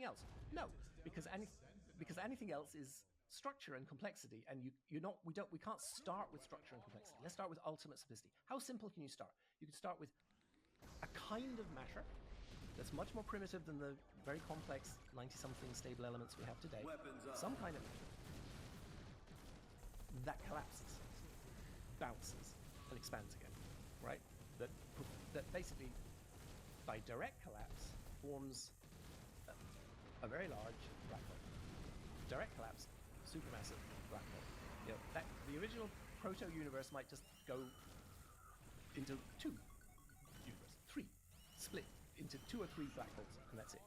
anything else? No, because anything else is structure and complexity, and we can't start with structure and complexity. Let's start with ultimate simplicity. How simple can you start? You can start with a kind of matter that's much more primitive than the very complex 90-something stable elements we have today. Some kind of matter that collapses, bounces, and expands again, right? That basically, by direct collapse, forms a very large black hole. Direct collapse, supermassive black hole. The original proto-universe might just go into 2 universes, 3, split into 2 or 3 black holes, and that's it.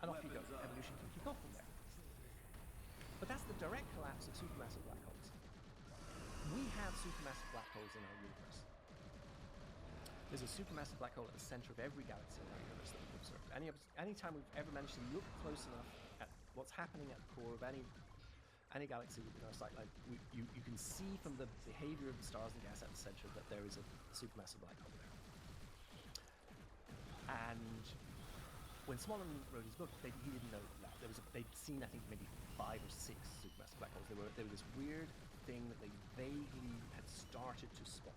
And off you go. Evolution can kick off from there. But that's the direct collapse of supermassive black holes. We have supermassive black holes in our universe. There's a supermassive black hole at the center of every galaxy in our universe that we've observed. Any time we've ever managed to look close enough at what's happening at the core of any galaxy within our sight line, you can see from the behavior of the stars and gas at the center that there is a supermassive black hole there. And when Smolin wrote his book, he didn't know that. They'd seen, I think, maybe 5 or 6 supermassive black holes. They were this weird thing that they vaguely had started to spot.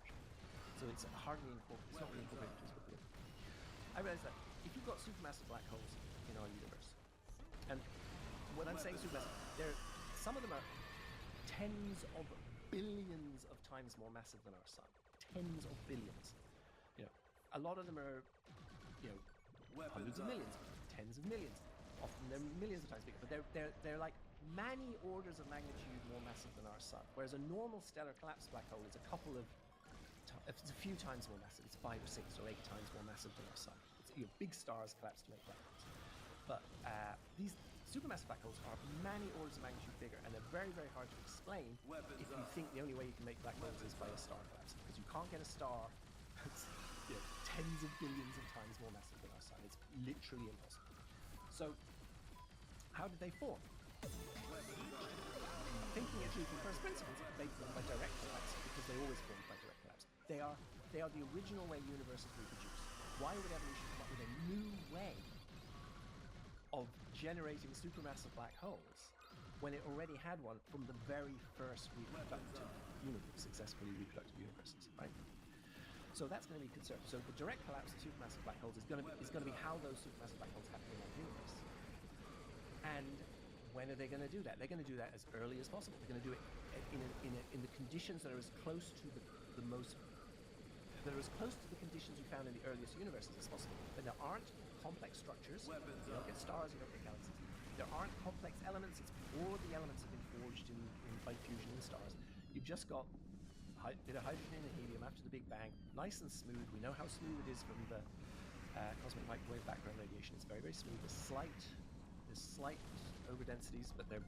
So it's hardly incorporated. It's not really incorporated into his book. I realized that if you've got supermassive black holes in our universe, and when I'm saying supermassive, some of them are tens of billions of times more massive than our sun. Tens of billions. A lot of them are, hundreds of millions, tens of millions. Often they're millions of times bigger, but they're like many orders of magnitude more massive than our sun. Whereas a normal stellar collapse black hole is it's a few times more massive. It's 5 or 6 or 8 times more massive than our sun. Big stars collapse to make black holes. But these supermassive black holes are many orders of magnitude bigger, and they're very, very hard to explain if you think the only way you can make black holes is by a star collapse, because you can't get a star that's tens of billions of times more massive than our sun. It's literally impossible. So, how did they form? Thinking it through from first principles, they formed by direct collapse because they always formed by direct collapse. They are the original way universes reproduce. Why would evolution come up with a new way of generating supermassive black holes when it already had one from the very first successfully reproductive universes, right? So that's going to be conserved. So the direct collapse of supermassive black holes is going to be how those supermassive black holes happen in our universe. And when are they going to do that? They're going to do that as early as possible. They're going to do it in the conditions that are as close to the conditions we found in the earliest universes as possible. But there aren't complex structures. You don't get stars, you don't get galaxies. There aren't complex elements. It's before the elements have been forged by fusion in stars. You've just got a bit of hydrogen and helium after the Big Bang, nice and smooth. We know how smooth it is from the cosmic microwave background radiation. It's very, very smooth. There's slight overdensities, but they're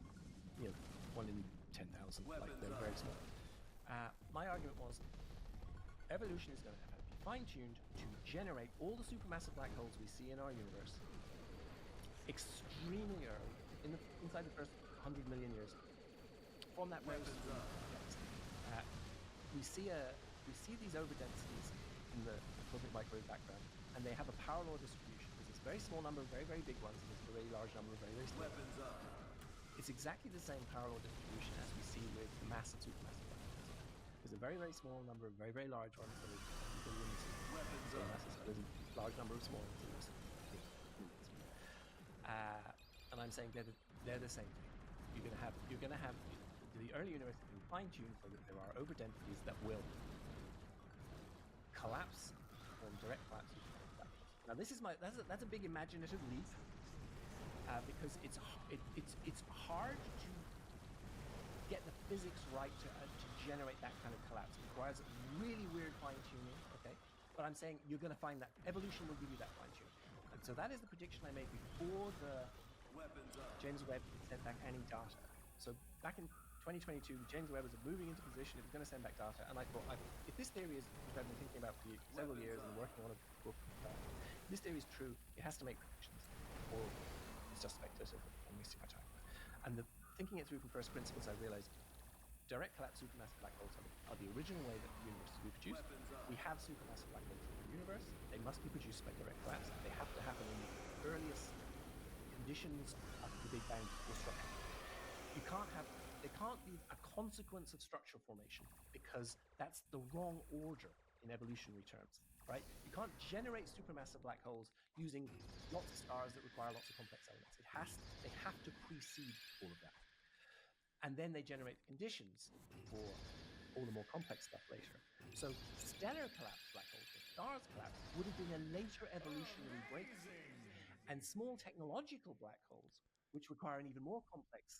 1 in 10,000. They're very small. My argument was evolution is going to have to be fine-tuned to generate all the supermassive black holes we see in our universe extremely early, inside the first 100 million years, from that very we see these overdensities in the cosmic microwave background, and they have a power law distribution. There's this very small number of very, very big ones, and there's a very large number of very, very small ones. It's exactly the same power law distribution as we see with massive supermassive black holes. There's a very, very small number of very, very large ones, that are billions of masses. There's a large number of small ones. And I'm saying they're the same thing. You're going to have the early universe has been fine-tuned so that there are overdensities that will collapse or direct collapse. Now that's a big imaginative leap because it's hard to get the physics right to generate that kind of collapse. It requires really weird fine-tuning. Okay, but I'm saying you're going to find that evolution will give you that fine-tuning, and so that is the prediction I made before the James Webb sent back any data. So back in 2022, James Webb was moving into position. It was going to send back data, and I thought, if this theory is, which I've been thinking about for several years and working on a book, if this theory is true, it has to make predictions, or it's just speculative and wasting my time. And thinking it through from first principles, I realized direct collapse supermassive black holes are the original way that the universe is reproduced. We have supermassive black holes in the universe. They must be produced by direct collapse. They have to happen in the earliest conditions after the Big Bang were structural. They can't be a consequence of structural formation because that's the wrong order in evolutionary terms, right? You can't generate supermassive black holes using lots of stars that require lots of complex elements. They have to precede all of that. And then they generate the conditions for all the more complex stuff later. So stellar collapse black holes, or stars collapse, would have been a later evolutionary breakthrough. And small technological black holes, which require an even more complex